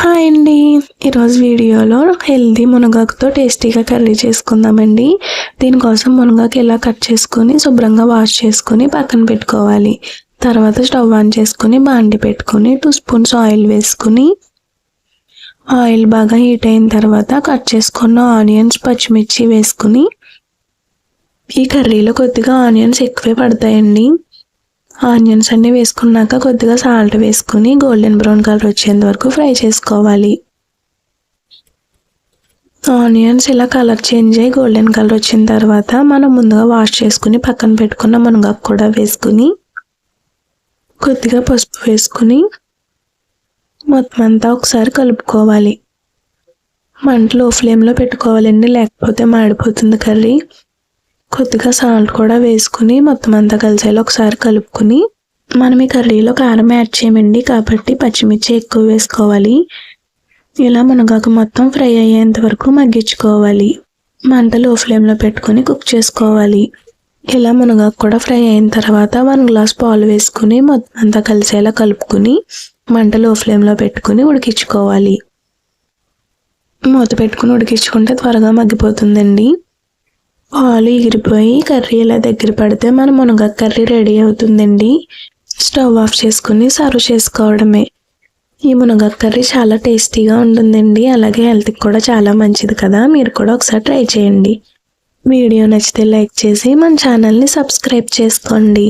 Hi అండి. ఈరోజు వీడియోలో హెల్తీ మునగాకుతో టేస్టీగా కర్రీ చేసుకుందామండి. దీనికోసం మునగాకు ఇలా కట్ చేసుకొని శుభ్రంగా వాష్ చేసుకొని పక్కన పెట్టుకోవాలి. తర్వాత స్టవ్ ఆన్ చేసుకొని బాండి పెట్టుకొని 2 స్పూన్స్ ఆయిల్ వేసుకుని ఆయిల్ బాగా హీట్ అయిన తర్వాత కట్ చేసుకున్న ఆనియన్స్, పచ్చిమిర్చి వేసుకుని ఈ కర్రీలో కొద్దిగా ఆనియన్స్ ఎక్కువే పడతాయండి. ఆనియన్స్ అన్నీ వేసుకున్నాక కొద్దిగా సాల్ట్ వేసుకుని గోల్డెన్ బ్రౌన్ కలర్ వచ్చేంత వరకు ఫ్రై చేసుకోవాలి. ఆనియన్స్ ఇలా కలర్ చేంజ్ అయ్యి గోల్డెన్ కలర్ వచ్చిన తర్వాత మనం ముందుగా వాష్ చేసుకుని పక్కన పెట్టుకున్న మునగాకు కూడా వేసుకుని కొద్దిగా పసుపు వేసుకుని మొత్తం అంతా ఒకసారి కలుపుకోవాలి. మంట లో ఫ్లేమ్లో పెట్టుకోవాలండి, లేకపోతే మాడిపోతుంది కర్రీ. కొద్దిగా సాల్ట్ కూడా వేసుకుని మొత్తం అంతా కలిసేలా ఒకసారి కలుపుకుని మనం ఈ కర్రీలో కారం యాడ్ చేయమండి, కాబట్టి పచ్చిమిర్చి ఎక్కువ వేసుకోవాలి. ఇలా మునగాకు మొత్తం ఫ్రై అయ్యేంత వరకు మగ్గించుకోవాలి. మంట లో ఫ్లేమ్లో పెట్టుకుని కుక్ చేసుకోవాలి. ఇలా మునగాకు కూడా ఫ్రై అయిన తర్వాత 1 గ్లాస్ పాలు వేసుకుని మొత్తం అంతా కలిసేలా కలుపుకుని మంట లో ఫ్లేమ్లో పెట్టుకుని ఉడికించుకోవాలి. మూత పెట్టుకుని ఉడికించుకుంటే త్వరగా మగ్గిపోతుందండి. పాలు ఎగిరిపోయి కర్రీ ఇలా దగ్గర పడితే మన మునగాకు కర్రీ రెడీ అవుతుందండి. స్టవ్ ఆఫ్ చేసుకుని సర్వ్ చేసుకోవడమే. ఈ మునగాకు కర్రీ చాలా టేస్టీగా ఉంటుందండి, అలాగే హెల్త్కి కూడా చాలా మంచిది కదా. మీరు కూడా ఒకసారి ట్రై చేయండి. వీడియో నచ్చితే లైక్ చేసి మన ఛానల్ని సబ్స్క్రైబ్ చేసుకోండి.